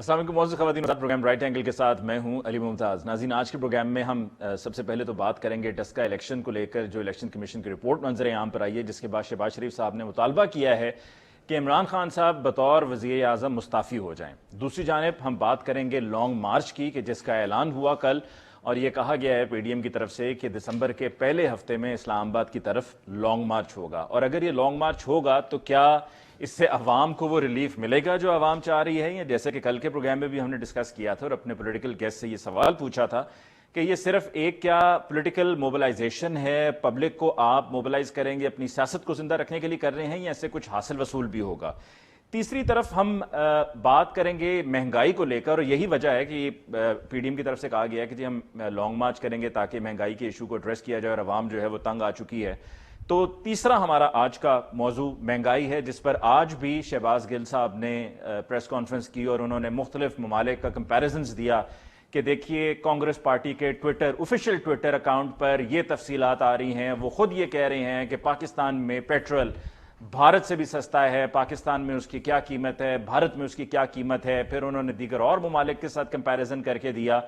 السلام علیکم معزز خواتین، پروگرام رائٹ اینگل کے ساتھ میں ہوں علی ممتاز۔ ناظرین، آج کے پروگرام میں ہم سب سے پہلے تو بات کریں گے ڈسکا الیکشن کو لے کر، جو الیکشن کمیشن کی رپورٹ منظر عام پر آئی ہے، جس کے بعد شہباز شریف صاحب نے مطالبہ کیا ہے کہ عمران خان صاحب بطور وزیر اعظم مستعفی ہو جائیں۔ دوسری جانب ہم بات کریں گے لانگ مارچ کی، کہ جس کا اعلان ہوا کل، اور یہ کہا گیا ہے پی ڈی ایم کی طرف سے کہ دسمبر کے پہلے ہفتے میں اسلام آباد کی طرف لانگ مارچ ہوگا، اور اگر یہ لانگ مارچ ہوگا تو کیا اس سے عوام کو وہ ریلیف ملے گا جو عوام چاہ رہی ہے؟ یا جیسے کہ کل کے پروگرام میں بھی ہم نے ڈسکس کیا تھا اور اپنے پولیٹیکل گیسٹ سے یہ سوال پوچھا تھا کہ یہ صرف ایک کیا پولیٹیکل موبلائزیشن ہے، پبلک کو آپ موبلائز کریں گے، اپنی سیاست کو زندہ رکھنے کے لیے کر رہے ہیں، یا اس سے کچھ حاصل وصول بھی ہوگا؟ تیسری طرف ہم بات کریں گے مہنگائی کو لے کر، اور یہی وجہ ہے کہ پی ڈی ایم کی طرف سے کہا گیا ہے کہ جی ہم لانگ مارچ کریں گے تاکہ مہنگائی کے ایشو کو ایڈریس کیا جائے، اور عوام جو ہے وہ تنگ آ چکی ہے۔ تو تیسرا ہمارا آج کا موضوع مہنگائی ہے، جس پر آج بھی شہباز گل صاحب نے پریس کانفرنس کی اور انہوں نے مختلف ممالک کا کمپیریزنز دیا کہ دیکھیے کانگریس پارٹی کے آفیشیل ٹویٹر اکاؤنٹ پر یہ تفصیلات آ رہی ہیں، وہ خود یہ کہہ رہے ہیں کہ پاکستان میں پیٹرول بھارت سے بھی سستا ہے، پاکستان میں اس کی کیا قیمت ہے، بھارت میں اس کی کیا قیمت ہے۔ پھر انہوں نے دیگر اور ممالک کے ساتھ کمپیریزن کر کے دیا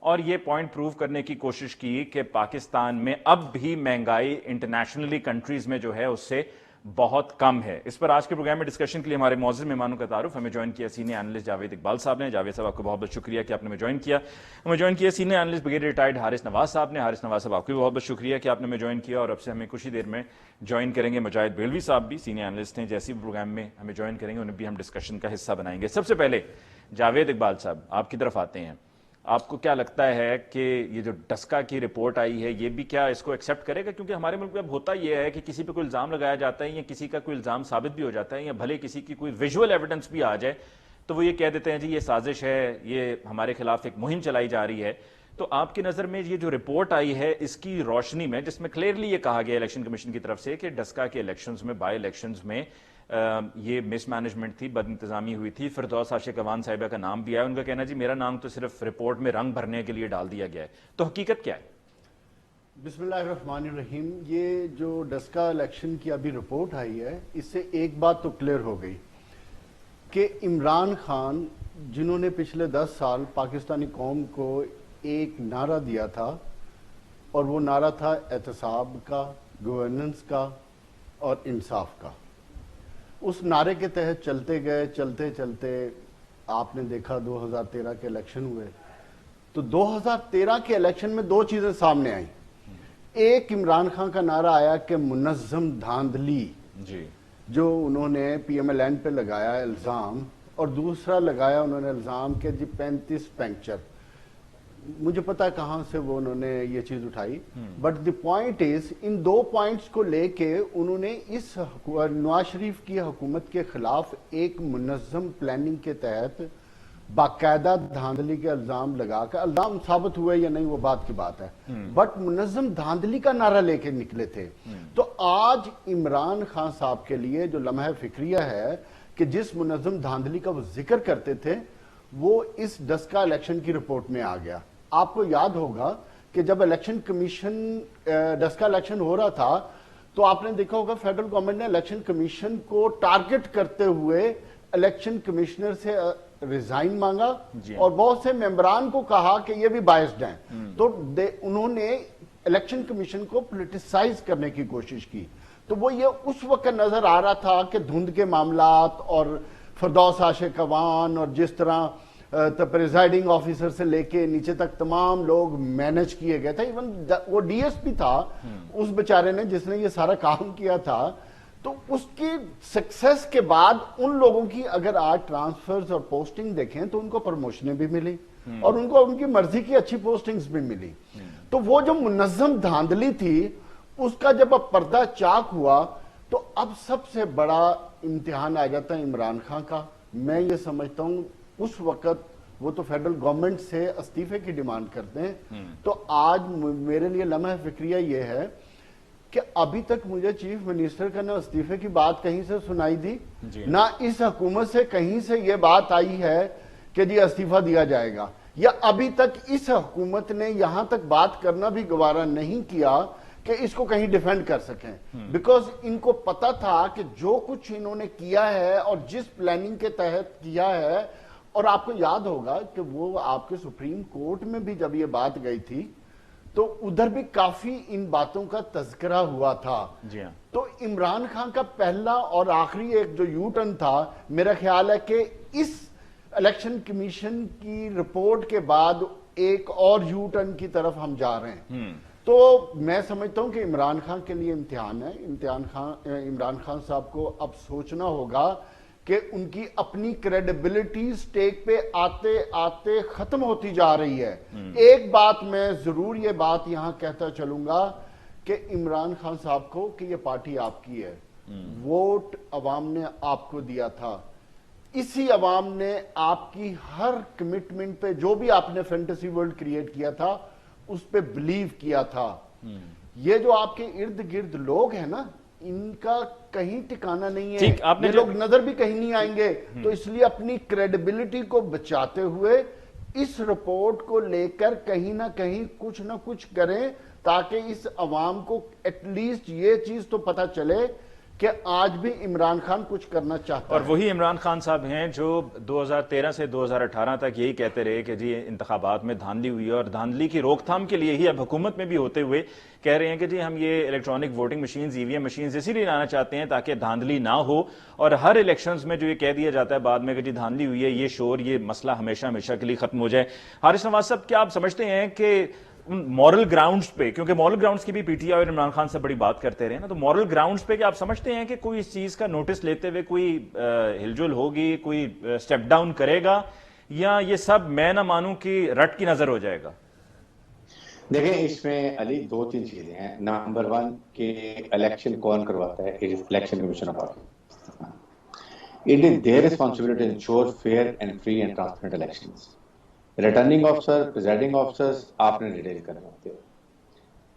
اور یہ پوائنٹ پروو کرنے کی کوشش کی کہ پاکستان میں اب بھی مہنگائی انٹرنیشنلی کنٹریز میں جو ہے اس سے بہت کم ہے۔ اس پر آج کے پروگرام میں ڈسکشن کے لیے ہمارے معزز مہمانوں کا تعارف، ہمیں جوائن کیا سینئر اینالسٹ جاوید اقبال صاحب نے۔ جاوید صاحب آپ کو بہت بہت شکریہ کہ آپ نے ہمیں جوائن کیا۔ ہمیں جوائن کیا senior analyst brigadier retired Haris Nawaz صاحب نے۔ حارث نواز صاحب آپ کو بھی بہت بہت شکریہ کہ آپ نے ہمیں جوائن کیا، اور اب سے ہمیں کچھ ہی دیر میں جوائن کریں گے مجاہد بریلوی صاحب بھی، سینئر اینالسٹ ہیں، جیسے پروگرام میں ہمیں جوائن کریں گے انہیں بھی ہم ڈسکشن کا حصہ بنائیں گے۔ سب سے پہلے جاوید اقبال صاحب آپ کی طرف آتے ہیں، آپ کو کیا لگتا ہے کہ یہ جو ڈسکا کی رپورٹ آئی ہے یہ بھی کیا اس کو ایکسیپٹ کرے گا؟ کیونکہ ہمارے ملک میں اب ہوتا یہ ہے کہ کسی پہ کوئی الزام لگایا جاتا ہے یا کسی کا کوئی الزام ثابت بھی ہو جاتا ہے، یا بھلے کسی کی کوئی ویژول ایویڈنس بھی آ جائے تو وہ یہ کہہ دیتے ہیں جی یہ سازش ہے، یہ ہمارے خلاف ایک مہم چلائی جا رہی ہے۔ تو آپ کی نظر میں یہ جو رپورٹ آئی ہے اس کی روشنی میں، جس میں کلیئرلی یہ کہا گیا الیکشن کمیشن کی طرف سے کہ ڈسکا کے الیکشنز میں، بائی الیکشنز میں یہ مس مینجمنٹ تھی، بد انتظامی ہوئی تھی۔ فردوس عاشق اعوان صاحبہ کا نام بھی آیا، ان کا کہنا جی میرا نام تو صرف رپورٹ میں رنگ بھرنے کے لیے ڈال دیا گیا ہے۔ تو حقیقت کیا ہے؟ بسم اللہ الرحمن الرحیم۔ یہ جو ڈسکا الیکشن کی ابھی رپورٹ آئی ہے، اس سے ایک بات تو کلیئر ہو گئی کہ عمران خان جنہوں نے پچھلے 10 سال پاکستانی قوم کو ایک نعرہ دیا تھا، اور وہ نعرہ تھا احتساب کا، گورننس کا اور انصاف کا، اس نعرے کے تحت چلتے گئے، چلتے چلتے آپ نے دیکھا 2013 کے الیکشن ہوئے، تو 2013 کے الیکشن میں دو چیزیں سامنے آئیں۔ ایک عمران خان کا نعرہ آیا کہ منظم دھاندلی، جو انہوں نے پی ایم ایل این پہ لگایا الزام، اور دوسرا لگایا انہوں نے الزام کہ جی 35 پنکچر، مجھے پتا کہاں سے وہ انہوں نے یہ چیز اٹھائی، بٹ دی پوائنٹ از ان دو پوائنٹس کو لے کے انہوں نے اس نواز شریف کی حکومت کے خلاف ایک منظم پلاننگ کے تحت باقاعدہ دھاندلی کے الزام لگا کر، الزام ثابت ہوئے یا نہیں وہ بات کی بات ہے، بٹ منظم دھاندلی کا نعرہ لے کے نکلے تھے۔ تو آج عمران خان صاحب کے لیے جو لمحہ فکریہ ہے کہ جس منظم دھاندلی کا وہ ذکر کرتے تھے وہ اس ڈسکا الیکشن کی رپورٹ میں آ گیا۔ آپ کو یاد ہوگا کہ جب الیکشن کمیشن ڈسکا الیکشن ہو رہا تھا تو آپ نے دیکھا ہوگا فیڈرل گورنمنٹ نے الیکشن کمیشن کو ٹارگٹ کرتے ہوئے الیکشن کمشنر سے ریزائن مانگا، اور بہت سے ممبران کو کہا کہ یہ بھی بائسڈ ہیں، تو انہوں نے الیکشن کمیشن کو پولیٹیسائز کرنے کی کوشش کی۔ تو وہ یہ اس وقت نظر آ رہا تھا کہ دھند کے معاملات اور فردوس عاشق اعوان اور جس طرح پریزائڈنگ آفیسر سے لے کے نیچے تک تمام لوگ مینج کیے گئے تھے، ایون وہ ڈی ایس پی تھا اس بیچارے نے جس نے یہ سارا کام کیا تھا، تو اس کی سکسیس کے بعد ان لوگوں کی اگر آج ٹرانسفرز اور پوسٹنگ دیکھیں تو ان کو پروموشنیں بھی ملی اور ان کو ان کی مرضی کی اچھی پوسٹنگز بھی ملی۔ تو وہ جو منظم دھاندلی تھی اس کا جب اب پردہ چاک ہوا تو اب سب سے بڑا امتحان آ جاتا ہے عمران خان کا۔ میں یہ سمجھتا ہوں اس وقت وہ تو فیڈرل گورنمنٹ سے استعفے کی ڈیمانڈ کرتے ہیں، تو آج میرے لیے لمحہ فکریہ یہ ہے کہ ابھی تک مجھے چیف منسٹر کا نہ استعفے کی بات کہیں سے سنائی دی، نہ اس حکومت سے کہیں سے یہ بات آئی ہے کہ جی استعفیٰ دیا جائے گا، یا ابھی تک اس حکومت نے یہاں تک بات کرنا بھی گوارا نہیں کیا کہ اس کو کہیں ڈیفینڈ کر سکیں، بیکاز ان کو پتا تھا کہ جو کچھ انہوں نے کیا ہے اور جس پلاننگ کے تحت کیا ہے اور آپ کو یاد ہوگا کہ وہ آپ کے سپریم کورٹ میں بھی جب یہ بات گئی تھی تو ادھر بھی کافی ان باتوں کا تذکرہ ہوا تھا. جی ہاں. تو عمران خان کا پہلا اور آخری ایک جو یو ٹرن تھا, میرا خیال ہے کہ اس الیکشن کمیشن کی رپورٹ کے بعد ایک اور یو ٹرن کی طرف ہم جا رہے ہیں. تو میں سمجھتا ہوں کہ عمران خان کے لیے امتحان ہے. عمران خان صاحب کو اب سوچنا ہوگا کہ ان کی اپنی کریڈیبلٹی سٹیک پہ آتے آتے ختم ہوتی جا رہی ہے. ایک بات میں ضرور یہ بات یہاں کہتا چلوں گا کہ عمران خان صاحب کو کہ یہ پارٹی آپ کی ہے, ووٹ عوام نے آپ کو دیا تھا, اسی عوام نے آپ کی ہر کمٹمنٹ پہ جو بھی آپ نے فینٹیسی ورلڈ کریٹ کیا تھا اس پہ بلیو کیا تھا. یہ جو آپ کے ارد گرد لوگ ہیں نا, ان کا کہیں ٹھکانہ نہیں ہے, یہ لوگ نظر بھی کہیں نہیں آئیں گے. تو اس لیے اپنی کریڈیبلٹی کو بچاتے ہوئے اس رپورٹ کو لے کر کہیں نہ کچھ کریں تاکہ اس عوام کو ایٹ لیسٹ یہ چیز تو پتہ چلے کہ آج بھی عمران خان کچھ کرنا چاہتا ہے. اور وہی عمران خان صاحب ہیں جو 2013 سے 2018 تک یہی کہتے رہے کہ جی انتخابات میں دھاندلی ہوئی ہے, اور دھاندلی کی روک تھام کے لیے ہی اب حکومت میں بھی ہوتے ہوئے کہہ رہے ہیں کہ جی ہم یہ الیکٹرانک ووٹنگ مشینز, ای وی ایم مشینز اسی لیے لانا چاہتے ہیں تاکہ دھاندلی نہ ہو. اور ہر الیکشنز میں جو یہ کہہ دیا جاتا ہے بعد میں کہ جی دھاندلی ہوئی ہے, یہ شور, یہ مسئلہ ہمیشہ کے لیے ختم ہو جائے. حارث نواز صاحب, کیا آپ سمجھتے ہیں کہ مورل گراؤنڈز پہ, کیونکہ مورل گراؤنڈز کی بھی پی ٹی آئی اور عمران خان سے بڑی بات کرتے رہے نا, تو مورل گراؤنڈز پہ کیا آپ سمجھتے ہیں کہ کوئی اس چیز کا نوٹس لیتے ہوئے کوئی ہلجل ہوگی, کوئی سٹیپ ڈاؤن کرے گا, یا یہ سب میں نہ مانوں کی رٹ کی نظر ہو جائے گا؟ دیکھیں اس میں علی 2-3 چیزیں ہیں. نمبر 1 کہ الیکشن کون کرواتا ہے, election commission of Pakistan. It is their responsibility to ensure fair and free and transparent elections. Returning officer, presiding officers آپ نے ڈیٹیل کرنا ہوتے ہیں,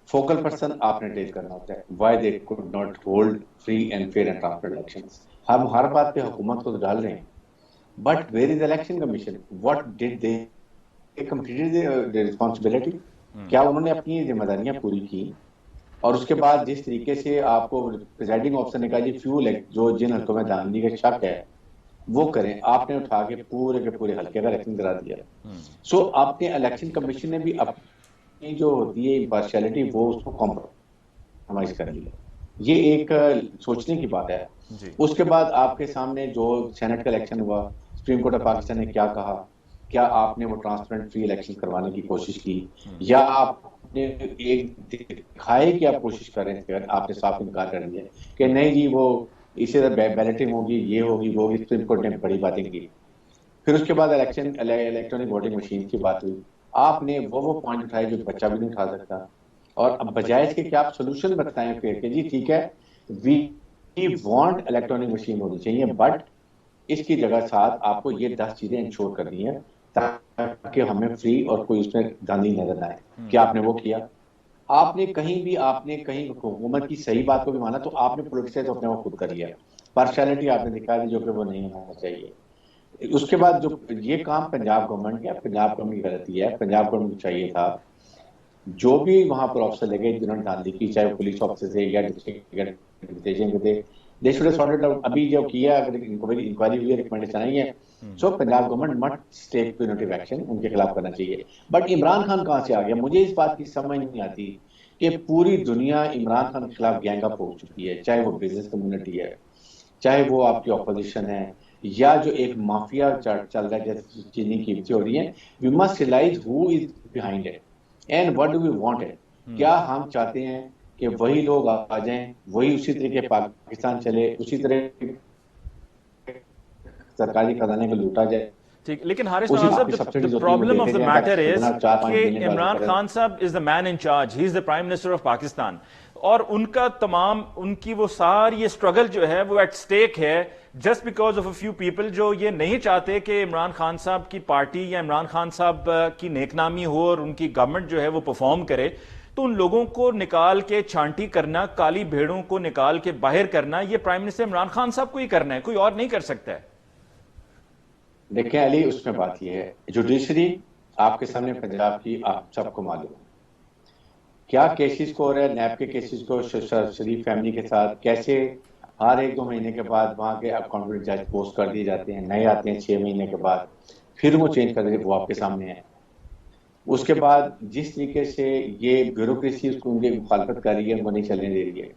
فوکل پرسن آپ نے ڈیٹیل کرنا ہوتا ہے. Why they could not hold free and fair and transparent elections. ہم ہر بات پہ حکومت کو ڈال رہے ہیں, but where is the election commission? What did they completed their responsibility? کیا انہوں نے اپنی ذمہ داریاں پوری کی؟ اور اس کے بعد جس طریقے سے آپ کو پریزائڈنگ آفیسر نے کہا جی فیول ہے, جو جن حلقوں میں دھاندلی کا شک ہے وہ کریں, آپ نے اٹھا کے پورے کے پورے حلقے کا الیکشن کرا دیا. سو آپ نے الیکشن کمیشن نے بھی اپنی جو ہوتی ہے امپارشیلٹی وہ اس کو کمپرومائز کر لیا. یہ ایک سوچنے کی بات ہے. اس کے بعد آپ کے سامنے جو سینٹ کا الیکشن ہوا, سپریم کورٹ آف پاکستان نے کیا کہا, کیا آپ نے وہ ٹرانسپیرنٹ فری الیکشن کروانے کی کوشش کی, یا آپ نے ایک دکھائے کہ آپ کوشش کر رہے ہیں, آپ نے صاف انکار کر دیا کہ نہیں جی وہ اسی طرح بیلٹنگ ہوگی, یہ ہوگی, وہ ہوگی. سپریم کورٹ نے بڑی باتیں کی. پھر اس کے بعد الیکٹرانک ووٹنگ مشین کی بات ہوئی, آپ نے وہ پوائنٹ اٹھائے جو بچہ بھی نہیں اٹھا سکتا. اور اب بجائے اس کے کہ آپ سولوشن بتائیں پھر کہ جی ٹھیک ہے وی وانٹ الیکٹرانک مشین ہونی چاہیے, بٹ اس کی جگہ ساتھ آپ کو یہ 10 چیزیں انشور کرنی ہے تاکہ ہمیں فری اور کوئی اس میں دھاندلی نظر نہ آئے. کیا آپ نے وہ کیا؟ آپ نے کہیں حکومت کی صحیح بات کو بھی مانا, تو آپ نے پولیٹیسائز اپنے وہ خود کر لیا. پارشیلٹی آپ نے دکھا دی جو کہ وہ نہیں ہونا چاہیے. اس کے بعد جو یہ کام پنجاب گورنمنٹ کا, پنجاب گورنمنٹ کی غلطی ہے. پنجاب گورنمنٹ کو چاہیے تھا جو بھی وہاں پر آفیسر لگے جنہوں نے دھاندلی کی, چاہے وہ پولیس آفیسر تھے یا ڈسٹرکٹ تھے, they should have sorted out. ابھی جو کیا, اگر انکوائری ہوئی ہے, ریکمنڈیشن آئی ہے, سو پنجاب گورنمنٹ مٹ ٹیک پینیٹیو ایکشن, ان کے خلاف کرنا چاہیے. بٹ عمران خان کہاں سے آ گیا؟ مجھے اس بات کی سمجھ نہیں آتی کہ پوری دنیا عمران خان کے خلاف گینگ اپ ہو چکی ہے, چاہے وہ بزنس کمیونٹی ہے, چاہے وہ آپ کی اپوزیشن ہے, یا جو ایک مافیا چل رہا ہے جیسے چینی قیمتیں ہو رہی ہیں. We must realise who is behind it and what do we want it. کیا ہم چاہتے ہیں کہ وہی لوگ آ جائیں, وہی اسی طریقے پاکستان چلے, اسی طرح سرکاری خزانے کو لوٹا جائے؟ ٹھیک, لیکن حارث نواز صاحب, the problem of the matter is کہ عمران خان صاحب is the man in charge, he is the Prime Minister of Pakistan, اور ان کا تمام ان کی وہ ساری اسٹرگل جو ہے وہ ایٹ سٹیک ہے just because of a few people جو یہ نہیں چاہتے کہ عمران خان صاحب کی پارٹی یا عمران خان صاحب کی نیک نامی ہو اور ان کی گورنمنٹ جو ہے وہ پرفارم کرے. تو ان لوگوں کو نکال کے چھانٹی کرنا, کالی بھیڑوں کو نکال کے باہر کرنا, یہ پرائم منسٹر عمران خان صاحب کو ہی کرنا ہے, کوئی اور نہیں کر سکتا ہے. دیکھیں علی, اس میں بات یہ ہے, جوڈیشری آپ کے سامنے پنجاب کی آپ سب کو معلوم ہے کیا کیسز کو ہو رہا ہے. نیب کے کیسز کو شریف فیملی کے ساتھ کیسے ہر 1-2 مہینے کے بعد وہاں کے اکاؤنٹنٹ جج پوسٹ کر دیے جاتے ہیں, نئے آتے ہیں 6 مہینے کے بعد, پھر وہ چینج کر دیں، وہ آپ کے سامنے ہے. اس کے بعد جس طریقے سے یہ بیوروکریسی اس کو ان کی مخالفت کر رہی ہے، ان کو نہیں چلنے دے رہی ہے.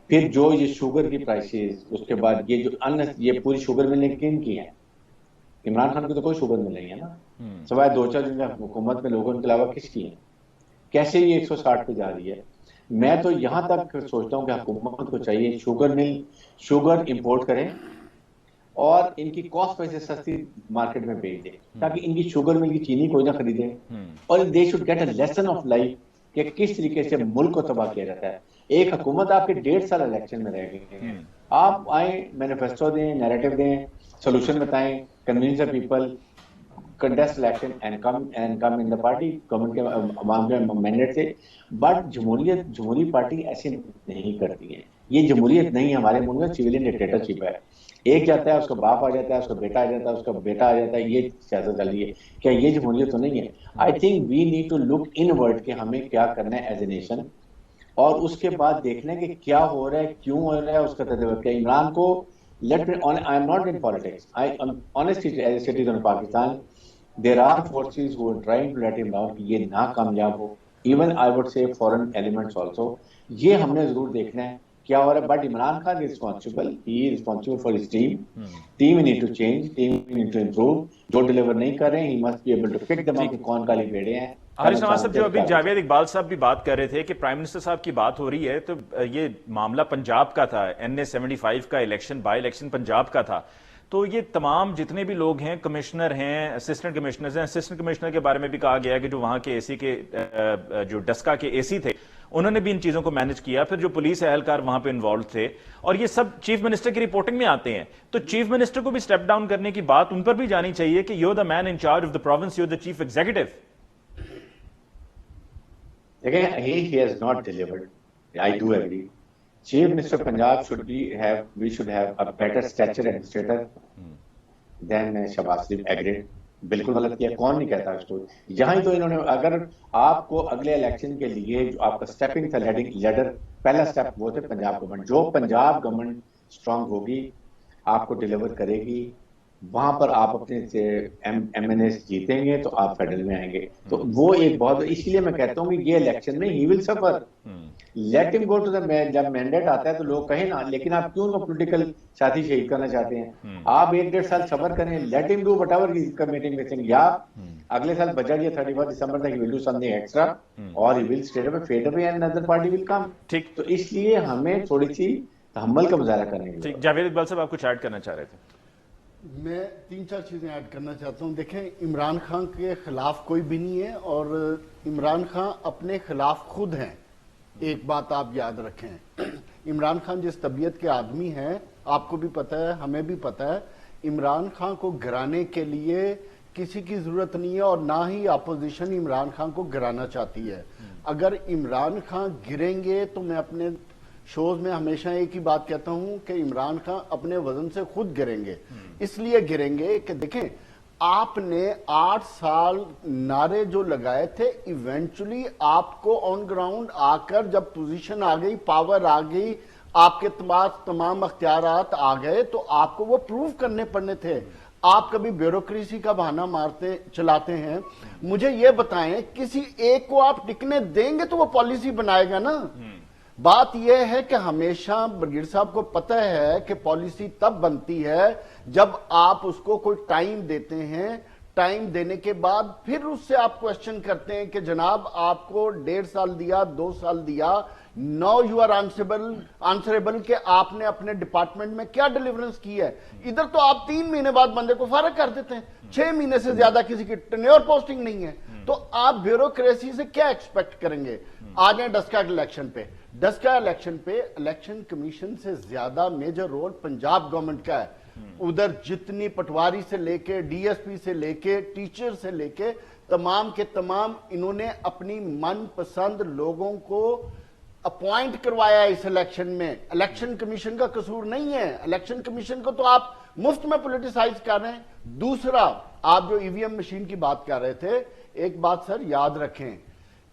پھر جو یہ شوگر کی پرائسز، اس کے بعد یہ جو یہ پوری شوگر ملیں کن کی ہیں؟ عمران خان کی تو کوئی شوگر مل نہیں ہے نا، سوائے 2-4 دن حکومت میں لوگوں کے علاوہ کس کی ہیں؟ کیسے یہ 160 پہ جا رہی ہے؟ میں تو یہاں تک سوچتا ہوں کہ حکومت کو چاہیے شوگر امپورٹ کریں اور ان کی کاسٹ ویسے سستی مارکیٹ میں بیچ دیں، تاکہ ان کی شوگر مل کی چینی کوئی نہ خریدے. اور they should get a lesson of life کہ کس طریقے سے ملک کو تباہ کیا جاتا ہے. ایک حکومت آپ کے 1.5 سال الیکشن میں رہ گئے ہیں، آپ آئیں، مینیفیسٹو دیں، نیریٹو دیں، سولوشن بتائیں، convince the people, contest election and come in the party government کے عوام کے مینڈیٹ سے. بٹ جمہوری پارٹی ایسے نہیں کرتی ہے. یہ جمہوریت نہیں ہے ہمارے ملک میں، سویلین ڈکٹیٹرشپ ہے. ایک جاتا ہے، اس کا باپ آ جاتا ہے، اس کا بیٹا آ جاتا ہے، اس کا بیٹا آ جاتا ہے. یہ سیاست چل رہی ہے. کیا یہ جمہوریت تو نہیں ہے؟ I think we need to look inward کہ ہمیں کیا کرنا ہے ایز اے نیشن، اور اس کے بعد دیکھنا ہے کہ کیا ہو رہا ہے، کیوں ہو رہا ہے، اس کا تجربہ کیا. عمران کو I am not in politics. I am honestly as a citizen of Pakistan, there are forces who are trying to let him down کہ یہ ناکامیاب ہو. Even I would say foreign elements also. یہ ہم نے ضرور دیکھنا ہے کیا ہو رہا ہے. But Imran Khan is responsible. He is responsible for his team. Team need to change. Team need to improve. جو ڈیلیور نہیں کر رہے ہیں he must be able to pick them up کہ کون کالی بھیڑیں ہیں. حارث نواز صاحب، جو ابھی جاوید اقبال صاحب بھی بات کر رہے تھے کہ پرائم منسٹر صاحب کی بات ہو رہی ہے، تو یہ معاملہ پنجاب کا تھا. NA-75 کا الیکشن، بائی الیکشن پنجاب کا تھا. تو یہ تمام جتنے بھی لوگ ہیں، کمشنر ہیں، اسسٹنٹ کمشنرز ہیں، اسسٹنٹ کمشنر کے بارے میں بھی کہا گیا ہے کہ جو وہاں کے اے سی کے جو ڈسکا کے اے سی تھے، انہوں نے بھی ان چیزوں کو مینج کیا. پھر جو پولیس اہلکار وہاں پہ انوالو تھے، اور یہ سب چیف منسٹر کی رپورٹنگ میں آتے ہیں. تو چیف منسٹر کو بھی سٹیپ ڈاؤن کرنے کی بات ان پر بھی جانی چاہیے کہ you the man in charge of the province, you the chief executive. دیکھیں he has not delivered. I do agree. Chief Minister of Punjab we should have a better stature administrator than Shahbaz Sharif. Agreed. بالکل غلط کیا، کون نہیں کہتا اس کو. یہاں ہی تو انہوں نے، اگر آپ کو اگلے الیکشن کے لیے جو آپ کا اسٹیپنگ تھا لیڈر، پہلا اسٹیپ وہ تھے پنجاب گورنمنٹ. جو پنجاب گورنمنٹ اسٹرانگ ہوگی، آپ کو ڈیلیور کرے گی، وہاں پر آپ اپنے ایم این ایس جیتیں گے تو آپ فیڈرل میں آئیں گے. تو وہ ایک بہت، اس لیے میں کہتا ہوں کہ یہ الیکشن میں ہی ول سفر. لیٹ ہم گو ٹو دا، جب مینڈیٹ آتا ہے تو لوگ کہیں نا، لیکن آپ کیوں تو پولیٹیکل ساتھی شہید کرنا چاہتے ہیں؟ آپ 1-1.5 سال صبر کریں. Let him do whatever he is از میٹنگ مسنگ. یا اگلے سال بجٹ یا 31 دسمبر تک he will do something extra, اور he will state away fade away and other party will come. ٹھیک. تو اس لیے ہمیں تھوڑی سی تحمل کا مظاہرہ کرنے کی. ٹھیک. جاوید اقبال صاحب، آپ کچھ ایڈ کرنا چاہ رہے تھے؟ میں 3-4 چیزیں ایڈ کرنا چاہتا ہوں. دیکھیں، عمران خان کے خلاف کوئی بھی نہیں ہے، اور عمران خان اپنے خلاف خود ہیں. ایک بات آپ یاد رکھیں، عمران خان جس طبیعت کے آدمی ہیں، آپ کو بھی پتہ ہے، ہمیں بھی پتہ ہے، عمران خان کو گرانے کے لیے کسی کی ضرورت نہیں ہے، اور نہ ہی اپوزیشن عمران خان کو گرانا چاہتی ہے. اگر عمران خان گریں گے تو میں اپنے شوز میں ہمیشہ ایک ہی بات کہتا ہوں کہ عمران خان اپنے وزن سے خود گریں گے. اس لیے گریں گے کہ دیکھیں، آپ نے 8 سال نعرے جو لگائے تھے، ایونچولی آپ کو آن گراؤنڈ آ کر جب پوزیشن آ گئی، پاور آ گئی، آپ کے پاس تمام اختیارات آ گئے، تو آپ کو وہ پروو کرنے پڑنے تھے. آپ کبھی بیوروکریسی کا بہانہ چلاتے ہیں. مجھے یہ بتائیں، کسی ایک کو آپ ٹکنے دیں گے تو وہ پالیسی بنائے گا نا. بات یہ ہے کہ ہمیشہ برگیڈ صاحب کو پتہ ہے کہ پالیسی تب بنتی ہے جب آپ اس کو کوئی ٹائم دیتے ہیں. ٹائم دینے کے بعد پھر اس سے آپ کوشچن کرتے ہیں کہ جناب آپ کو 1.5 سال دیا، 2 سال دیا، نو یو آر آنسریبل کہ آپ نے اپنے ڈپارٹمنٹ میں کیا ڈیلیورنس کی ہے. ادھر تو آپ 3 مہینے بعد بندے کو فارغ کر دیتے ہیں. 6 مہینے سے زیادہ کسی کی ٹینیور پوسٹنگ نہیں ہے. تو آپ بیوروکریسی سے کیا ایکسپیکٹ کریں گے؟ آ جائیں ڈسکا کے الیکشن پہ. ڈسکا الیکشن پہ الیکشن کمیشن سے زیادہ میجر رول پنجاب گورنمنٹ کا ہے. ادھر جتنی پٹواری سے لے کے ڈی ایس پی سے لے کے ٹیچر سے لے کے تمام کے تمام انہوں نے اپنی من پسند لوگوں کو اپوائنٹ کروایا اس الیکشن میں. الیکشن کمیشن کا قصور نہیں ہے. الیکشن کمیشن کو تو آپ مفت میں پولیٹیسائز کر رہے ہیں. دوسرا، آپ جو ای وی ایم مشین کی بات کر رہے تھے، ایک بات سر یاد رکھیں،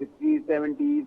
60, 70,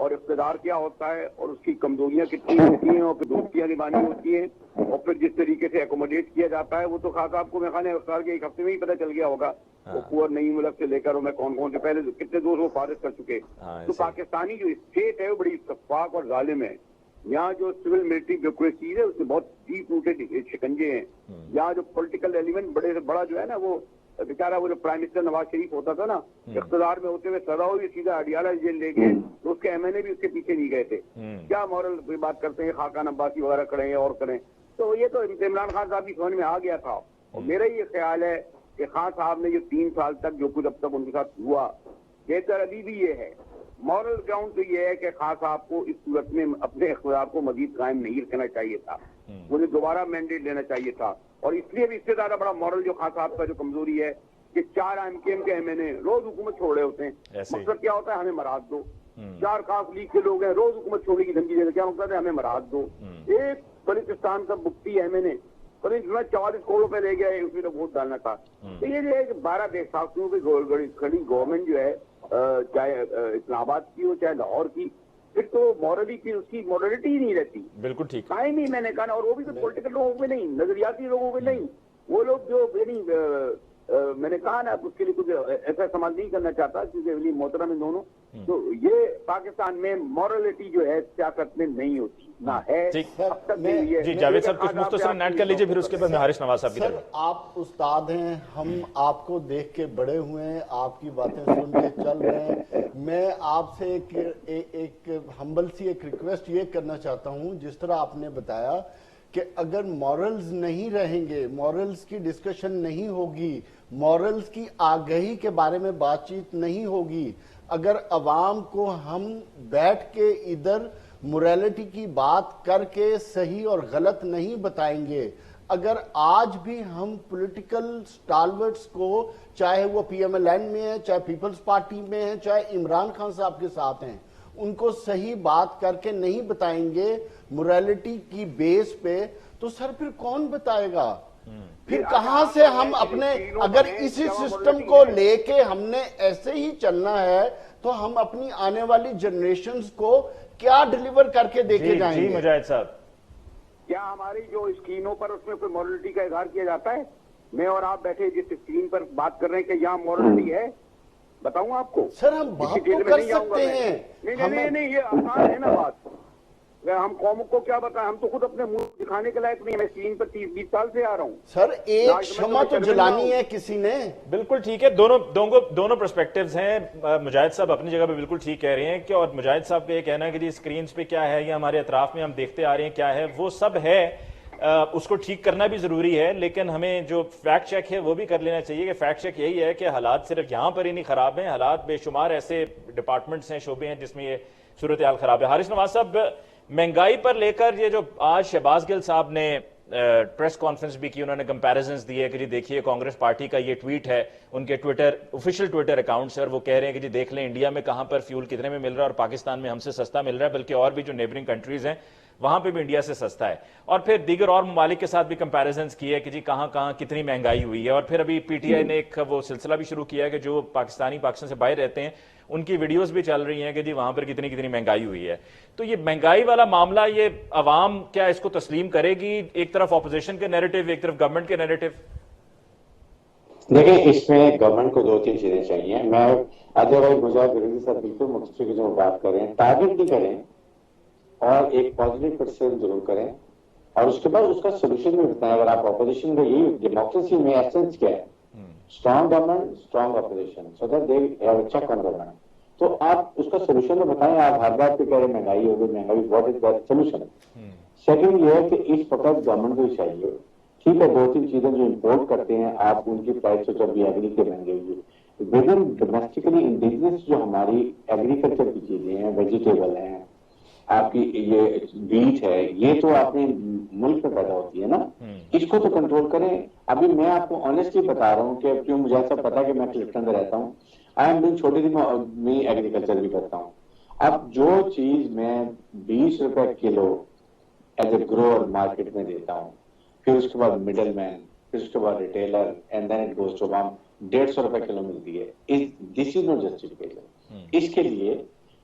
اور اقتدار کیا ہوتا ہے اور اس کی کمزوریاں کتنی ہوتی ہیں اور پھر دوستیاں نبھانی ہوتی ہیں اور پھر جس طریقے سے اکوموڈیٹ کیا جاتا ہے وہ تو خاص آپ کو میں خانے اختیار کے ایک ہفتے میں ہی پتہ چل گیا ہوگا. وہ پور نئی ملک سے لے کر میں کون کون سے پہلے کتنے دوست وہ فارغ کر چکے. تو پاکستانی جو اسٹیٹ ہے وہ بڑی شفاف اور ظالم ہے. یہاں جو سول ملٹری بیوروکریسی ہے اس میں بہت ڈیپ روٹڈ شکنجے ہیں. یہاں جو پولیٹیکل ایلیمنٹ بڑے سے بڑا جو ہے نا وہ بیچارہ وہ جو پرائم منسٹر نواز شریف ہوتا تھا نا اقتدار میں ہوتے ہوئے سزا ہوئی سیدھا اڈیالہ جیل لے گئے تو اس کے ایم این اے بھی اس کے پیچھے نہیں گئے تھے. کیا مورل بات کرتے ہیں خاقان عباسی وغیرہ کریں اور کریں. تو یہ تو عمران خان صاحب کی سمجھ میں آ گیا تھا. اور میرا یہ خیال ہے کہ خان صاحب نے جو 3 سال تک جو کچھ اب تک ان کے ساتھ ہوا بہتر ابھی بھی یہ ہے. مورل گراؤنڈ تو یہ ہے کہ خان صاحب کو اس صورت میں اپنے اقتدار کو مزید قائم نہیں رکھنا چاہیے تھا. انہیں دوبارہ مینڈیٹ لینا چاہیے تھا. اور اس لیے بھی اس سے زیادہ بڑا مورل جو خان صاحب کا جو کمزوری ہے کہ 4 ایم کے ایم این اے روز حکومت چھوڑ رہے ہوتے ہیں. مقصد کیا ہوتا ہے ہمیں مراد دو. 4 کاف لیگ کے لوگ ہیں روز حکومت چھوڑنے کی دھمکی دیتے. کیا مقصد ہے ہمیں مراد دو. ایک بلوچستان کا مفتی ایم این اے 44 کروڑ روپے لے گیا ہے اس میں تو ووٹ ڈالنا تھا. تو یہ جو ہے کہ 12 بے ساختوں کی کھڑی گورنمنٹ جو ہے چاہے اسلام آباد کی ہو چاہے لاہور کی پھر تو مورلی کی اس کی مورلٹی ہی نہیں رہتی. بالکل ٹھیک قائم ہی میں نے کہا. اور وہ بھی تو پولیٹیکل لوگوں پہ نہیں نظریاتی لوگوں پہ نہیں. وہ لوگ جو یعنی میں نے کہا نا اس کے لیے کچھ ایسا استعمال نہیں کرنا چاہتا کیونکہ محترم ان دونوں. تو یہ پاکستان میں مورلٹی جو ہے سیاست میں نہیں ہوتی نہ ہے. جی جاوید صاحب کچھ مختصر نیٹ کر لیجئے پھر اس کے بعد میں حارث نواز صاحب کی طرف. آپ استاد ہیں ہم آپ کو دیکھ کے بڑے ہوئے ہیں آپ کی باتیں سن کے چل رہے ہیں. میں آپ سے ایک ہمبل سی ایک ریکویسٹ یہ کرنا چاہتا ہوں جس طرح آپ نے بتایا کہ اگر مورلز نہیں رہیں گے مورلز کی ڈسکشن نہیں ہوگی مورلز کی آگہی کے بارے میں بات چیت نہیں ہوگی اگر عوام کو ہم بیٹھ کے ادھر موریلٹی کی بات کر کے صحیح اور غلط نہیں بتائیں گے اگر آج بھی ہم پولیٹیکل سٹالورٹس کو چاہے وہ پی ایم ایل این میں ہیں چاہے پیپلز پارٹی میں ہیں چاہے عمران خان صاحب کے ساتھ ہیں ان کو صحیح بات کر کے نہیں بتائیں گے موریلٹی کی بیس پہ تو سر پھر کون بتائے گا. پھر کہاں سے ہم اپنے اگر اسی سسٹم کو لے کے ہم نے ایسے ہی چلنا ہے تو ہم اپنی آنے والی جنریشنز کو کیا ڈیلیور کر کے دے کے جائیں گے. جی مجاہد صاحب کیا ہماری جو اسکرینوں پر اس میں کوئی مورلٹی کا اظہار کیا جاتا ہے. میں اور آپ بیٹھے جس اسکرین پر بات کر رہے ہیں کہ یہاں مورلٹی ہے بتاؤں آپ کو. سر ہم بات تو کر سکتے ہیں. نہیں یہ آسان ہے نا بات. ہم قوم کو کیا بتائیں ہم تو خود اپنے منہ دکھانے کے لائق نہیں. میں اسکرین پر 30-20 سال سے آ رہا ہوں. سر ایک شمع تو جلانی ہے کسی نے. بالکل ٹھیک ہے. دونوں پرسپیکٹیوز ہیں. مجاہد صاحب اپنی جگہ پہ بالکل ٹھیک کہہ رہے ہیں کہ اور مجاہد صاحب کا یہ کہنا ہے کہ جی سکرینز پہ کیا ہے یا ہمارے اطراف میں ہم دیکھتے آ رہے ہیں کیا ہے وہ سب ہے. اس کو ٹھیک کرنا بھی ضروری ہے لیکن ہمیں جو فیکٹ چیک ہے وہ بھی کر لینا چاہیے کہ فیکٹ چیک یہی ہے کہ حالات صرف یہاں پر ہی نہیں خراب ہیں. حالات بے شمار ایسے ڈپارٹمنٹس ہیں شعبے ہیں جس میں یہ صورتحال خراب ہے. حارث نواز صاحب مہنگائی پر لے کر یہ جو آج شہباز گل صاحب نے پریس کانفرنس بھی کی انہوں نے کمپیریزنز دیے کہ جی دیکھیے کانگریس پارٹی کا یہ ٹویٹ ہے ان کے آفیشیل ٹویٹر اکاؤنٹ سے اور وہ کہہ رہے ہیں کہ جی دیکھ لیں انڈیا میں کہاں پر فیول کتنے میں مل رہا ہے اور پاکستان میں ہم سے سستا مل رہا ہے بلکہ اور بھی جو نیبرنگ کنٹریز ہیں وہاں پہ بھی انڈیا سے سستا ہے. اور پھر دیگر اور ممالک کے ساتھ بھی کمپیریزنز کی ہے کہ جی کہاں کہاں کتنی مہنگائی ہوئی ہے. اور پھر ابھی پی ٹی آئی نے ایک وہ سلسلہ بھی شروع کیا ہے کہ جو پاکستان سے باہر رہتے ہیں ان کی ویڈیوز بھی چل رہی ہیں کہ جی وہاں پر کتنی مہنگائی ہوئی ہے. تو یہ مہنگائی والا معاملہ یہ عوام کیا اس کو تسلیم کرے گی؟ ایک طرف اپوزیشن کے نیریٹو ایک طرف گورنمنٹ کے نیریٹو. دیکھیں اس میں گورنمنٹ کو 2-3 چیزیں چاہیے. میں ادروائز مجاہد صاحب بالکل مختصر کی جو بات کریں ٹارگٹ نہیں کریں اور ایک پازیٹیو کرسن ضرور کریں اور اس کے بعد اس کا سولوشن بھی بتائیں. اگر آپ اپوزیشن کو یہی ڈیموکریسی میں ایسنس کیا ہے strong government strong opposition so that they have a check on government. تو آپ اس کا سولوشن تو بتائیں. آپ ہر بات پہ کہہ رہے مہنگائی ہو گئی مہنگائی what is that solution. Second یہ ہے کہ اس وقت گورنمنٹ کو چاہیے ٹھیک ہے 2-3 چیزیں جو امپورٹ کرتے ہیں آپ ان کی پرائس تو جب بھی ایگری کے مہنگے ہوئی ود ان ڈومیسٹکلی انڈیجنس جو ہماری ایگریکلچر کی چیزیں ہیں ویجیٹیبل ہیں آپ کی یہ بیٹ ہے یہ تو اپنے ملک میں پیدا ہوتی ہے نا اس کو تو کنٹرول کریں. ابھی میں آپ کو آنیسٹلی بتا رہا ہوں کہ کیوں مجھے ایسا پتا کہ میں کلفٹن میں رہتا ہوں آئی ایم چھوٹی سی میں ایگریکلچر بھی کرتا ہوں. اب جو چیز میں 20 روپے کلو ایز اے گروور مارکیٹ میں دیتا ہوں پھر اس کے بعد مڈل مین پھر اس کے بعد retailer and then it goes to 150 روپے کلو ملتی ہے. دس از ناٹ جسٹیفیکیشن. اس کے لیے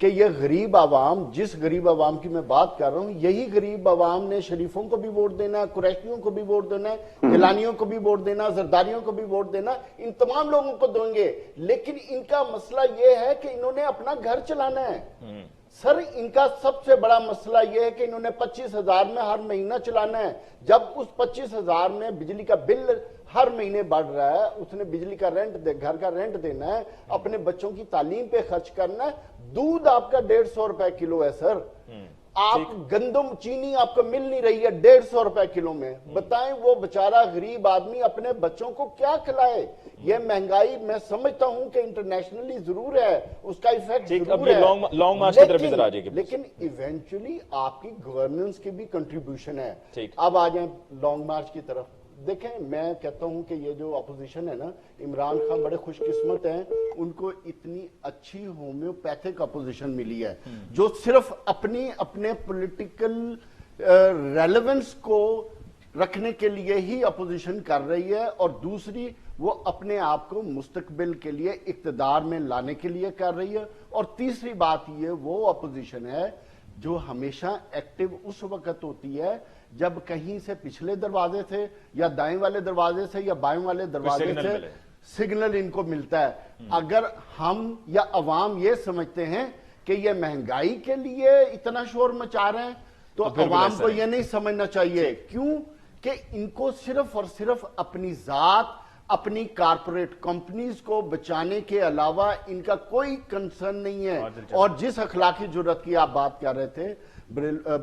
کہ یہ غریب عوام، جس غریب عوام کی میں بات کر رہا ہوں، یہی غریب عوام نے شریفوں کو بھی ووٹ دینا ہے، قریشیوں کو بھی ووٹ دینا ہے، گیلانیوں کو بھی ووٹ دینا، زرداریوں کو بھی ووٹ دینا، ان تمام لوگوں کو دیں گے، لیکن ان کا مسئلہ یہ ہے کہ انہوں نے اپنا گھر چلانا ہے۔ سر ان کا سب سے بڑا مسئلہ یہ ہے کہ انہوں نے 25,000 میں ہر مہینہ چلانا ہے۔ جب اس 25,000 میں بجلی کا بل ہر مہینے بڑھ رہا ہے، اس نے بجلی کا رینٹ، گھر کا رینٹ دینا ہے، اپنے بچوں کی تعلیم پہ خرچ کرنا ہے۔ دودھ آپ کا 150 روپے کلو ہے سر، آپ گندم چینی آپ کو مل نہیں رہی ہے 150 روپے کلو میں، بتائیں وہ بیچارہ غریب آدمی اپنے بچوں کو کیا کھلائے؟ یہ مہنگائی میں سمجھتا ہوں کہ انٹرنیشنلی ضرور ہے، اس کا ایفیکٹ ضرور ہے، لانگ مارچ کی طرف بھی ذرا آ جائے گی، لیکن ایونچولی آپ کی گورننس کی بھی کنٹریبیوشن ہے۔ اب آ جائیں لانگ مارچ کی طرف۔ دیکھیں میں کہتا ہوں کہ یہ جو اپوزیشن ہے نا، عمران خان بڑے خوش قسمت ہیں، ان کو اتنی اچھی ہومیوپیتھک اپوزیشن ملی ہے جو صرف اپنے پولیٹیکل ریلیونس کو رکھنے کے لیے ہی اپوزیشن کر رہی ہے، اور دوسری وہ اپنے آپ کو مستقبل کے لیے اقتدار میں لانے کے لیے کر رہی ہے، اور تیسری بات یہ وہ اپوزیشن ہے جو ہمیشہ ایکٹیو اس وقت ہوتی ہے جب کہیں سے پچھلے دروازے سے یا دائیں والے دروازے سے یا بائیں والے دروازے سے سگنل ان کو ملتا ہے۔ اگر ہم یا عوام یہ سمجھتے ہیں کہ یہ مہنگائی کے لیے اتنا شور مچا رہے ہیں تو عوام کو یہ نہیں سمجھنا چاہیے، کیوں کہ ان کو صرف اور صرف اپنی ذات، اپنی کارپوریٹ کمپنیز کو بچانے کے علاوہ ان کا کوئی کنسرن نہیں ہے۔ اور جس اخلاقی جرات کی آپ بات کر رہے تھے،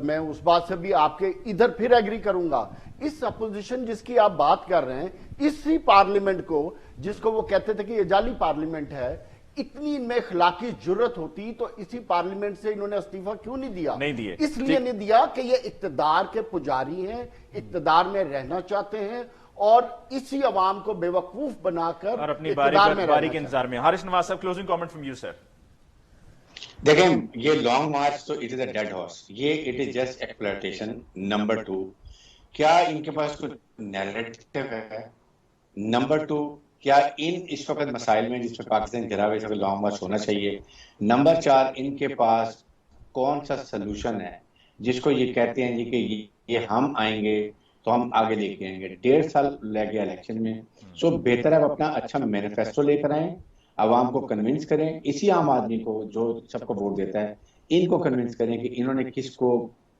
میں اس بات سے بھی آپ کے ادھر پھر ایگری کروں گا، اس اپوزیشن جس کی آپ بات کر رہے ہیں، اسی پارلیمنٹ کو جس کو وہ کہتے تھے کہ یہ جعلی پارلیمنٹ ہے، اتنی ان میں اخلاقی جرت ہوتی تو اسی پارلیمنٹ سے انہوں نے استعفیٰ کیوں نہیں دیا؟ اس لیے نہیں دیا کہ یہ اقتدار کے پجاری ہیں، اقتدار میں رہنا چاہتے ہیں، اور اسی عوام کو بے وقوف بنا کر اور اپنی باری کے انتظار میں۔ حارث نواز صاحب، closing comment from you sir. دیکھیں یہ لانگ مارچ تو it is a dead horse, یہ it is just exploitation. Number 2، کیا ان کے پاس کوئی نیریٹو ہے؟ نمبر 2، کیا اس وقت مسائل میں جس پہ پاکستان گھرا ہوا ہے اس وقت لانگ مارچ ہونا چاہیے؟ نمبر 4، ان کے پاس کون سا سلوشن ہے جس کو یہ کہتے ہیں جی کہ یہ ہم آئیں گے تو ہم آگے لے کے آئیں گے؟ 1.5 سال لے گیا الیکشن میں، سو بہتر ہے اپنا اچھا مینیفیسٹو لے کر آئیں، عوام کو کنونس کریں، اسی عام آدمی کو جو سب کو ووٹ دیتا ہے ان کو کنونس کریں کہ انہوں نے کس کو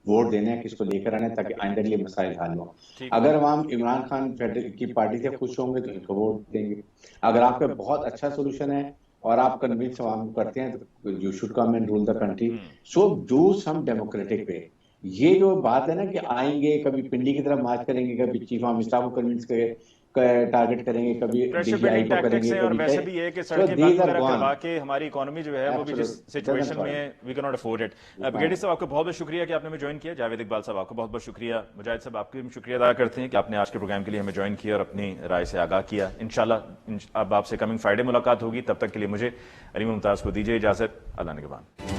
ووٹ دینا ہے، کس کو لے کر آنا ہے، تاکہ آئندہ یہ مسائل حل ہوں۔ اگر عوام عمران خان کی پارٹی سے خوش ہوں گے تو ان کو ووٹ دیں گے۔ اگر آپ کا بہت اچھا سولوشن ہے اور آپ کنونس عوام کو کرتے ہیں تو you should come and rule the country, so do some democratic way. یہ جو بات ہے نا کہ آئیں گے، کبھی پنڈی کی طرف مارچ کریں گے، کبھی چیف آف اسٹاف کو کنونس ٹارگٹ کریں گے، کبھی ڈی جی آئی کو کریں گے، اور ویسے بھی یہ کہ سڑکیں بند وغیرہ کروا کے ہماری اکانومی جو ہے وہ بھی جس سچویشن میں ہے we can not afford it. Brigadier صاحب آپ کو بہت بہت شکریہ کہ آپ نے ہمیں جوائن کیا۔ جاوید اقبال صاحب آپ کو بہت بہت شکریہ۔ مجاہد صاحب آپ کو بھی شکریہ ادا کرتے ہیں کہ آپ نے آج کے پروگرام کے لیے ہمیں جوائن کیا اور اپنی رائے سے آگاہ کیا۔ انشاءاللہ اب آپ سے کمنگ فرائیڈے ملاقات ہوگی، تب تک کے لیے مجھے علی ممتاز کو دیجیے اجازت۔ اللہ نگہبان۔